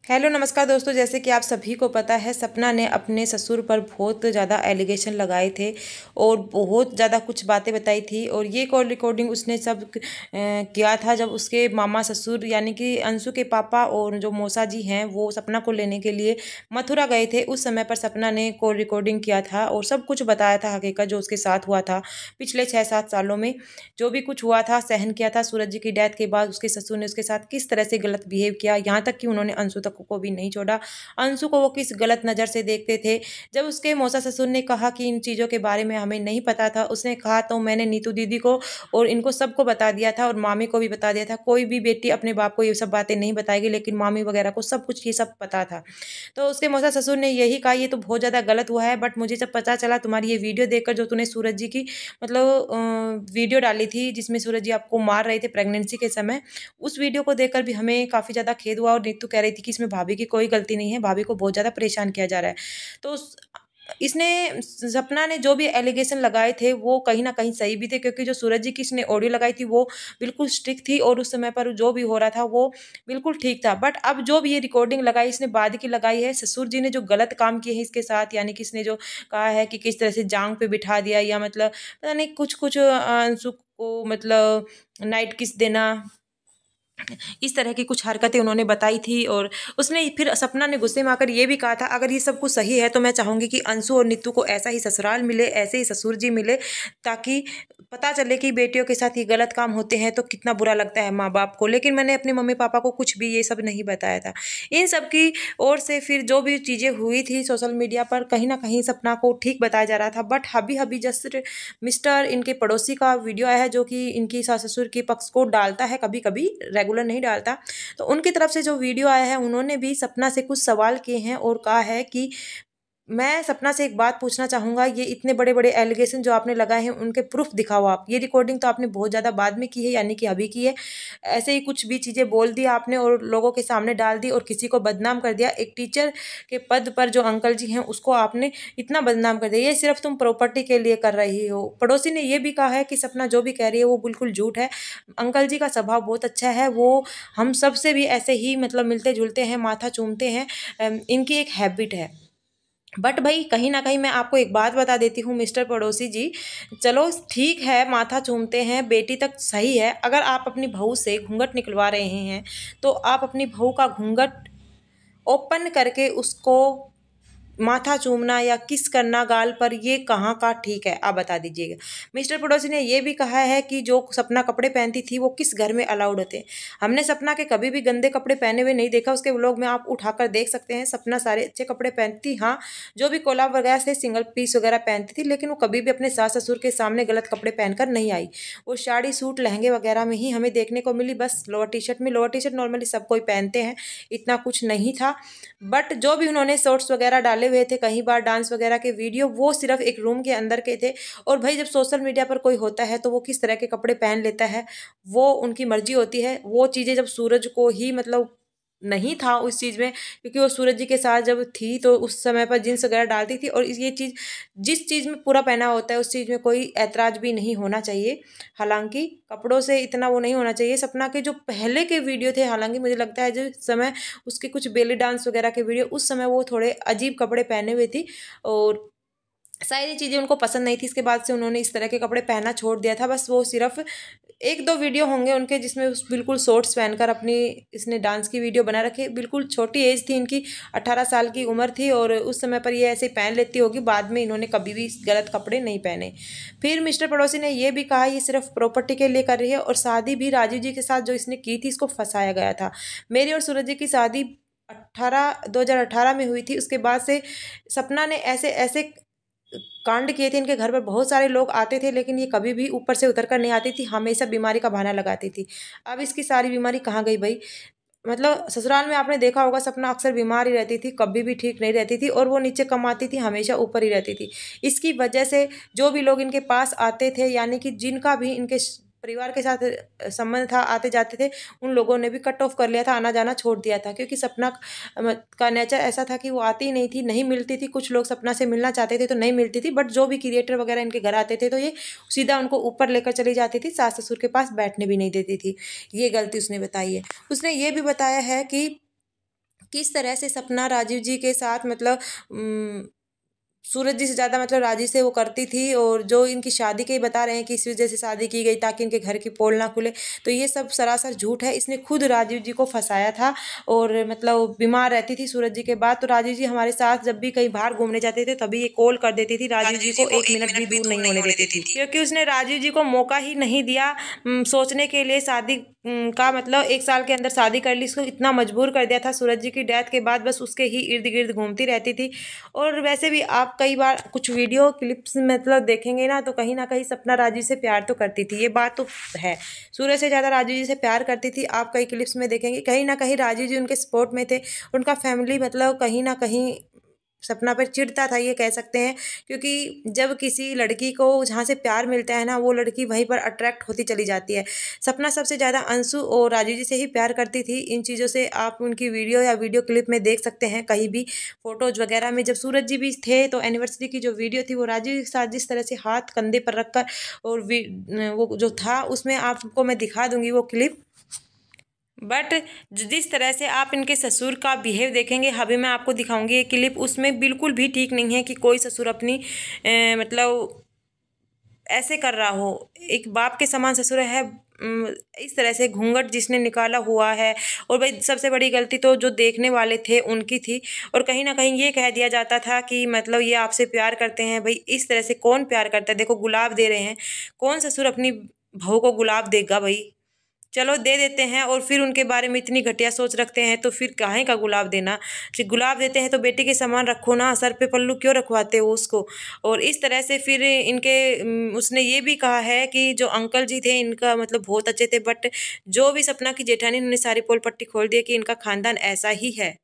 Hello नमस्कार दोस्तों। जैसे कि आप सभी को पता है, सपना ने अपने ससुर पर बहुत ज़्यादा एलिगेशन लगाए थे और बहुत ज़्यादा कुछ बातें बताई थी। और ये कॉल रिकॉर्डिंग उसने सब किया था जब उसके मामा ससुर यानी कि अंशु के पापा और जो मौसा जी हैं वो सपना को लेने के लिए मथुरा गए थे। उस समय पर सपना ने कॉल रिकॉर्डिंग किया था और सब कुछ बताया था, हकीकत जो उसके साथ हुआ था पिछले 6-7 सालों में। जो भी कुछ हुआ था सहन किया था। सूरज जी की डेथ के बाद उसके ससुर ने उसके साथ किस तरह से गलत बिहेव किया, यहाँ तक कि उन्होंने अंशु तक को भी नहीं छोड़ा। अंशु को वो किस गलत नज़र से देखते थे। जब उसके मौसा ससुर ने कहा कि इन चीज़ों के बारे में हमें नहीं पता था, उसने कहा तो मैंने नीतू दीदी को और इनको सबको बता दिया था और मामी को भी बता दिया था। कोई भी बेटी अपने बाप को ये सब बातें नहीं बताएगी, लेकिन मामी वगैरह को सब कुछ ये सब पता था। तो उसके मौसा ससुर ने यही कहा, ये तो बहुत ज़्यादा गलत हुआ है, बट मुझे जब पता चला तुम्हारी ये वीडियो देखकर जो तूने सूरज जी की वीडियो डाली थी जिसमें सूरज जी आपको मार रहे थे प्रेगनेंसी के समय, उस वीडियो को देखकर भी हमें काफ़ी ज़्यादा खेद हुआ। और नीतू कह रही थी कि इसमें भाभी की कोई गलती नहीं है, भाभी को बहुत ज़्यादा परेशान किया जा रहा है। तो इसने सपना ने जो भी एलिगेशन लगाए थे वो कहीं न कहीं सही भी थे, क्योंकि जो सूरज जी की इसने ऑडियो लगाई थी वो बिल्कुल स्ट्रिक्ट थी और उस समय पर जो भी हो रहा था वो बिल्कुल ठीक था। बट अब जो भी ये रिकॉर्डिंग लगाई इसने बाद की लगाई है। ससुर जी ने जो गलत काम किए हैं इसके साथ, यानी कि इसने जो कहा है कि किस तरह से जांग पे बिठा दिया, या मतलब पता नहीं कुछ-कुछ अंशु को मतलब नाइट किस देना, इस तरह की कुछ हरकतें उन्होंने बताई थी। और उसने फिर सपना ने गुस्से में आकर ये भी कहा था, अगर ये सब कुछ सही है तो मैं चाहूँगी कि अंशु और नीतू को ऐसा ही ससुराल मिले, ऐसे ही ससुर जी मिले, ताकि पता चले कि बेटियों के साथ ये गलत काम होते हैं तो कितना बुरा लगता है माँ बाप को। लेकिन मैंने अपने मम्मी पापा को कुछ भी ये सब नहीं बताया था। इन सब की ओर से फिर जो भी चीज़ें हुई थी सोशल मीडिया पर, कहीं ना कहीं सपना को ठीक बताया जा रहा था। बट अभी अभी जस्ट मिस्टर इनके पड़ोसी का वीडियो आया है जो कि इनकी सास ससुर के पक्ष को डालता है, कभी कभी रेगुलर नहीं डालता। तो उनकी तरफ से जो वीडियो आया है उन्होंने भी सपना से कुछ सवाल किए हैं और कहा है कि मैं सपना से एक बात पूछना चाहूँगा, ये इतने बड़े बड़े एलिगेशन जो आपने लगाए हैं उनके प्रूफ दिखाओ आप। ये रिकॉर्डिंग तो आपने बहुत ज़्यादा बाद में की है, यानी कि अभी की है। ऐसे ही कुछ भी चीज़ें बोल दी आपने और लोगों के सामने डाल दी और किसी को बदनाम कर दिया। एक टीचर के पद पर जो अंकल जी हैं उसको आपने इतना बदनाम कर दिया। ये सिर्फ तुम प्रॉपर्टी के लिए कर रही हो। पड़ोसी ने ये भी कहा है कि सपना जो भी कह रही है वो बिल्कुल झूठ है। अंकल जी का स्वभाव बहुत अच्छा है, वो हम सब से भी ऐसे ही मतलब मिलते जुलते हैं, माथा चूमते हैं। इनकी एक हैबिट है। बट भाई कहीं न कहीं मैं आपको एक बात बता देती हूँ मिस्टर पड़ोसी जी, चलो ठीक है माथा चूमते हैं, बेटी तक सही है। अगर आप अपनी बहू से घूँघट निकलवा रहे हैं, तो आप अपनी बहू का घूँघट ओपन करके उसको माथा चूमना या किस करना गाल पर, ये कहाँ का ठीक है, आप बता दीजिएगा। मिस्टर पड़ोसी ने ये भी कहा है कि जो सपना कपड़े पहनती थी वो किस घर में अलाउड होते हैं। हमने सपना के कभी भी गंदे कपड़े पहने हुए नहीं देखा। उसके व्लॉग में आप उठाकर देख सकते हैं, सपना सारे अच्छे कपड़े पहनती। हाँ, जो भी कोलाब वगैरह से सिंगल पीस वगैरह पहनती थी, लेकिन वो कभी भी अपने सास ससुर के सामने गलत कपड़े पहनकर नहीं आई। वो साड़ी सूट लहंगे वगैरह में ही हमें देखने को मिली, बस लोअर टी शर्ट में। लोअर टी शर्ट नॉर्मली सब कोई पहनते हैं, इतना कुछ नहीं था। बट जो भी उन्होंने शॉर्ट्स वगैरह डाले हुए थे, कहीं बार डांस वगैरह के वीडियो, वो सिर्फ एक रूम के अंदर के थे। और भाई जब सोशल मीडिया पर कोई होता है तो वो किस तरह के कपड़े पहन लेता है वो उनकी मर्जी होती है। वो चीज़ें जब सूरज को ही मतलब नहीं था उस चीज़ में, क्योंकि वो सूरज जी के साथ जब थी तो उस समय पर जींस वगैरह डालती थी। और ये चीज़ जिस चीज़ में पूरा पहना होता है उस चीज़ में कोई ऐतराज भी नहीं होना चाहिए। हालांकि कपड़ों से इतना वो नहीं होना चाहिए। सपना के जो पहले के वीडियो थे, हालांकि मुझे लगता है जो समय उसके कुछ बेली डांस वगैरह के वीडियो, उस समय वो थोड़े अजीब कपड़े पहने हुए थी और शायद ये चीज़ें उनको पसंद नहीं थी। इसके बाद से उन्होंने इस तरह के कपड़े पहनना छोड़ दिया था। बस वो सिर्फ 1-2 वीडियो होंगे उनके जिसमें उस बिल्कुल शॉर्ट्स पहनकर अपनी इसने डांस की वीडियो बना रखी। बिल्कुल छोटी एज थी इनकी, 18 साल की उम्र थी और उस समय पर ये ऐसे पहन लेती होगी। बाद में इन्होंने कभी भी गलत कपड़े नहीं पहने। फिर मिस्टर पड़ोसी ने ये भी कहा ये सिर्फ प्रॉपर्टी के लिए कर रही है, और शादी भी राजीव जी के साथ जो इसने की थी इसको फंसाया गया था। मेरी और सूरज जी की शादी 2018 में हुई थी। उसके बाद से सपना ने ऐसे ऐसे कांड किए थे। इनके घर पर बहुत सारे लोग आते थे, लेकिन ये कभी भी ऊपर से उतर कर नहीं आती थी, हमेशा बीमारी का बहाना लगाती थी। अब इसकी सारी बीमारी कहाँ गई भाई? मतलब ससुराल में आपने देखा होगा सपना अक्सर बीमार ही रहती थी, कभी भी ठीक नहीं रहती थी, और वो नीचे कमाती थी, हमेशा ऊपर ही रहती थी। इसकी वजह से जो भी लोग इनके पास आते थे, यानी कि जिनका भी इनके परिवार के साथ संबंध था, आते जाते थे, उन लोगों ने भी कट ऑफ कर लिया था, आना जाना छोड़ दिया था। क्योंकि सपना का नेचर ऐसा था कि वो आती ही नहीं थी, नहीं मिलती थी। कुछ लोग सपना से मिलना चाहते थे तो नहीं मिलती थी, बट जो भी क्रिएटर वगैरह इनके घर आते थे तो ये सीधा उनको ऊपर लेकर चली जाती थी, सास ससुर के पास बैठने भी नहीं देती थी। ये गलती उसने बताई है। उसने ये भी बताया है कि किस तरह से सपना राजीव जी के साथ मतलब सूरज जी से ज़्यादा मतलब राजी से वो करती थी, और जो इनकी शादी के बता रहे हैं कि इस वजह से शादी की गई ताकि इनके घर की पोल ना खुले, तो ये सब सरासर झूठ है। इसने खुद राजीव जी को फंसाया था, और मतलब बीमार रहती थी सूरज जी के बाद, तो राजीव जी हमारे साथ जब भी कहीं बाहर घूमने जाते थे तभी ये कॉल कर देती थी, राजीव जी को 1 मिनट भी दूर नहीं होने देती थी, क्योंकि उसने राजीव जी को मौका ही नहीं दिया सोचने के लिए शादी का, मतलब 1 साल के अंदर शादी कर ली। इसको इतना मजबूर कर दिया था सूरज जी की डेथ के बाद, बस उसके ही इर्द गिर्द घूमती रहती थी। और वैसे भी आप कई बार कुछ वीडियो क्लिप्स मतलब देखेंगे ना, तो कहीं ना कहीं सपना राजीव से प्यार तो करती थी, ये बात तो है। सूरज से ज़्यादा राजीव जी से प्यार करती थी। आप कई क्लिप्स में देखेंगे कहीं ना कहीं राजीव जी उनके सपोर्ट में थे। उनका फैमिली मतलब कहीं ना कहीं सपना पर चिढ़ता था, ये कह सकते हैं, क्योंकि जब किसी लड़की को जहाँ से प्यार मिलता है ना, वो लड़की वहीं पर अट्रैक्ट होती चली जाती है। सपना सबसे ज़्यादा अंशु और राजीव जी से ही प्यार करती थी। इन चीज़ों से आप उनकी वीडियो या वीडियो क्लिप में देख सकते हैं, कहीं भी फोटोज वगैरह में। जब सूरज जी भी थे तो एनिवर्सरी की जो वीडियो थी वो राजीव जी के साथ जिस तरह से हाथ कंधे पर रखकर, और वो जो था उसमें आपको मैं दिखा दूंगी वो क्लिप। बट जिस तरह से आप इनके ससुर का बिहेव देखेंगे, अभी मैं आपको दिखाऊंगी ये क्लिप, उसमें बिल्कुल भी ठीक नहीं है कि कोई ससुर अपनी मतलब ऐसे कर रहा हो। एक बाप के समान ससुर है। इस तरह से घूंघट जिसने निकाला हुआ है, और भाई सबसे बड़ी गलती तो जो देखने वाले थे उनकी थी। और कहीं ना कहीं ये कह दिया जाता था कि मतलब ये आपसे प्यार करते हैं। भाई इस तरह से कौन प्यार करता है? देखो गुलाब दे रहे हैं, कौन ससुर अपनी बहू को गुलाब देगा? भाई चलो दे देते हैं, और फिर उनके बारे में इतनी घटिया सोच रखते हैं, तो फिर काहे का गुलाब देना? गुलाब देते हैं तो बेटी के समान रखो ना, सर पे पल्लू क्यों रखवाते हो उसको? और इस तरह से फिर इनके उसने ये भी कहा है कि जो अंकल जी थे इनका मतलब बहुत अच्छे थे, बट जो भी सपना की जेठानी, उन्होंने सारी पोल पट्टी खोल दी कि इनका खानदान ऐसा ही है।